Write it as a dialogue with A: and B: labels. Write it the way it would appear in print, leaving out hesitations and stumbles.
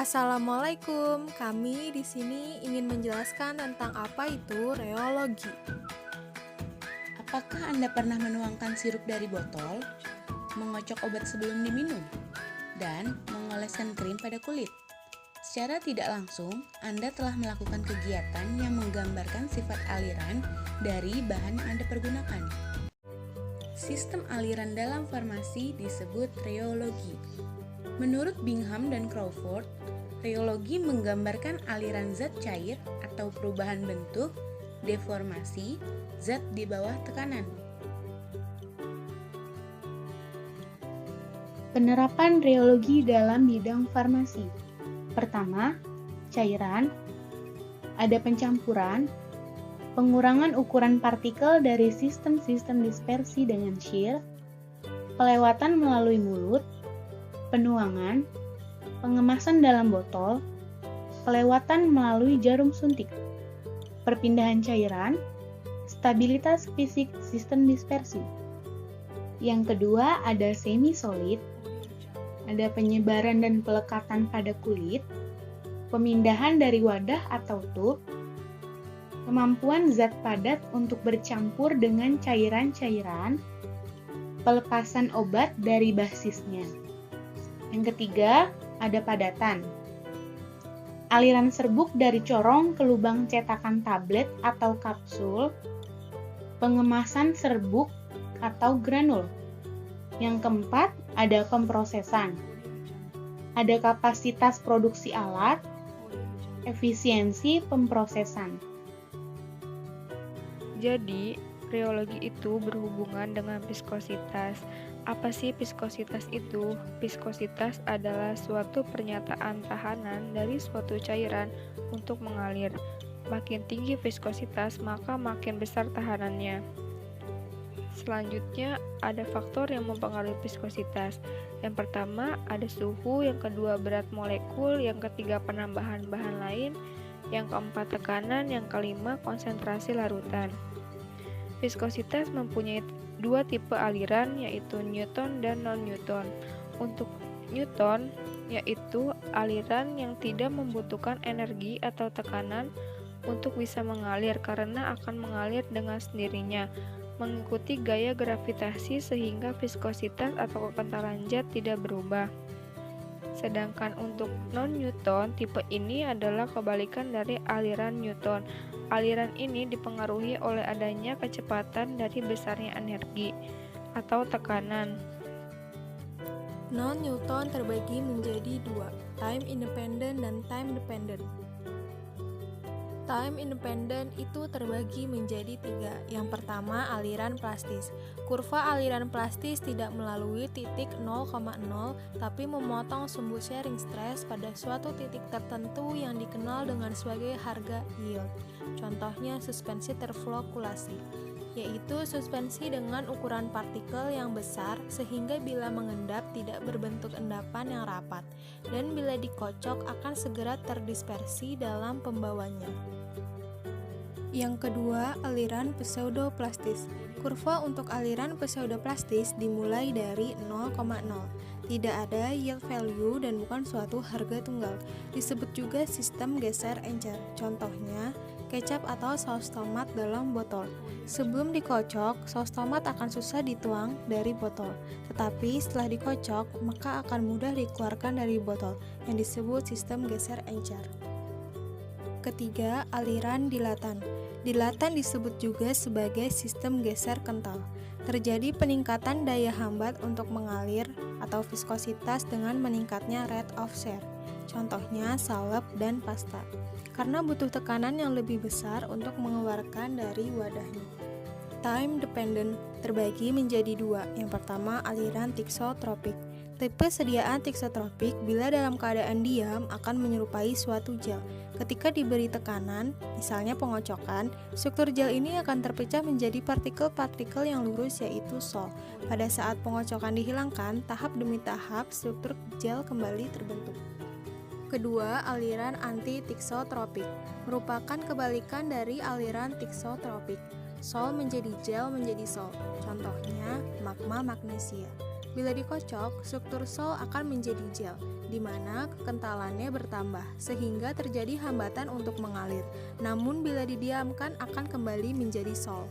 A: Assalamualaikum. Kami di sini ingin menjelaskan tentang apa itu reologi.
B: Apakah Anda pernah menuangkan sirup dari botol, mengocok obat sebelum diminum, dan mengoleskan krim pada kulit? Secara tidak langsung, Anda telah melakukan kegiatan yang menggambarkan sifat aliran dari bahan yang Anda pergunakan. Sistem aliran dalam farmasi disebut reologi. Menurut Bingham dan Crawford, reologi menggambarkan aliran zat cair atau perubahan bentuk, deformasi, zat di bawah tekanan. Penerapan reologi dalam bidang farmasi. Pertama, cairan, ada pencampuran, pengurangan ukuran partikel dari sistem-sistem dispersi dengan shear, pelewatan melalui mulut, penuangan, pengemasan dalam botol, pelewatan melalui jarum suntik, perpindahan cairan, stabilitas fisik sistem dispersi. Yang kedua ada semi-solid, ada penyebaran dan pelekatan pada kulit, pemindahan dari wadah atau tub, kemampuan zat padat untuk bercampur dengan cairan-cairan, pelepasan obat dari basisnya. Yang ketiga, ada padatan. Aliran serbuk dari corong ke lubang cetakan tablet atau kapsul, pengemasan serbuk atau granul. Yang keempat, ada pemprosesan. Ada kapasitas produksi alat, efisiensi pemprosesan.
C: Jadi, reologi itu berhubungan dengan viskositas. Apa sih viskositas itu? Viskositas adalah suatu pernyataan tahanan dari suatu cairan untuk mengalir. Makin tinggi viskositas, maka makin besar tahanannya. Selanjutnya, ada faktor yang mempengaruhi viskositas. Yang pertama, ada suhu, yang kedua berat molekul, yang ketiga penambahan bahan lain, yang keempat tekanan, yang kelima konsentrasi larutan. Viskositas mempunyai dua tipe aliran, yaitu Newton dan non-Newton. Untuk Newton, yaitu aliran yang tidak membutuhkan energi atau tekanan untuk bisa mengalir karena akan mengalir dengan sendirinya, mengikuti gaya gravitasi sehingga viskositas atau kekentalan zat tidak berubah. Sedangkan untuk non-Newton, tipe ini adalah kebalikan dari aliran Newton. Aliran ini dipengaruhi oleh adanya kecepatan dari besarnya energi atau tekanan.
A: Non-Newton terbagi menjadi dua, time independent dan time dependent. Time independent itu terbagi menjadi tiga. Yang pertama, aliran plastis. Kurva aliran plastis tidak melalui titik 0,0, tapi memotong sumbu sharing stress pada suatu titik tertentu yang dikenal dengan sebagai harga yield. Contohnya suspensi terflokulasi, yaitu suspensi dengan ukuran partikel yang besar sehingga bila mengendap tidak berbentuk endapan yang rapat, dan bila dikocok akan segera terdispersi dalam pembawanya. Yang kedua, aliran pseudoplastis. Kurva untuk aliran pseudoplastis dimulai dari 0,0. Tidak ada yield value dan bukan suatu harga tunggal. Disebut juga sistem geser encer. Contohnya, kecap atau saus tomat dalam botol. Sebelum dikocok, saus tomat akan susah dituang dari botol. Tetapi setelah dikocok, maka akan mudah dikeluarkan dari botol, yang disebut sistem geser encer. Ketiga, aliran dilatan. Dilatan disebut juga sebagai sistem geser kental. Terjadi peningkatan daya hambat untuk mengalir atau viskositas dengan meningkatnya rate of shear. Contohnya salep dan pasta. Karena butuh tekanan yang lebih besar untuk mengeluarkan dari wadahnya. Time dependent terbagi menjadi dua. Yang pertama, aliran thixotropik. Tipe sediaan thixotropik bila dalam keadaan diam akan menyerupai suatu gel. Ketika diberi tekanan, misalnya pengocokan, struktur gel ini akan terpecah menjadi partikel-partikel yang lurus yaitu sol. Pada saat pengocokan dihilangkan, tahap demi tahap struktur gel kembali terbentuk. Kedua, aliran anti-thixotropik merupakan kebalikan dari aliran thixotropik. Sol menjadi gel menjadi sol. Contohnya magma magnesia. Bila dikocok, struktur sol akan menjadi gel, di mana kekentalannya bertambah, sehingga terjadi hambatan untuk mengalir. Namun bila didiamkan akan kembali menjadi sol.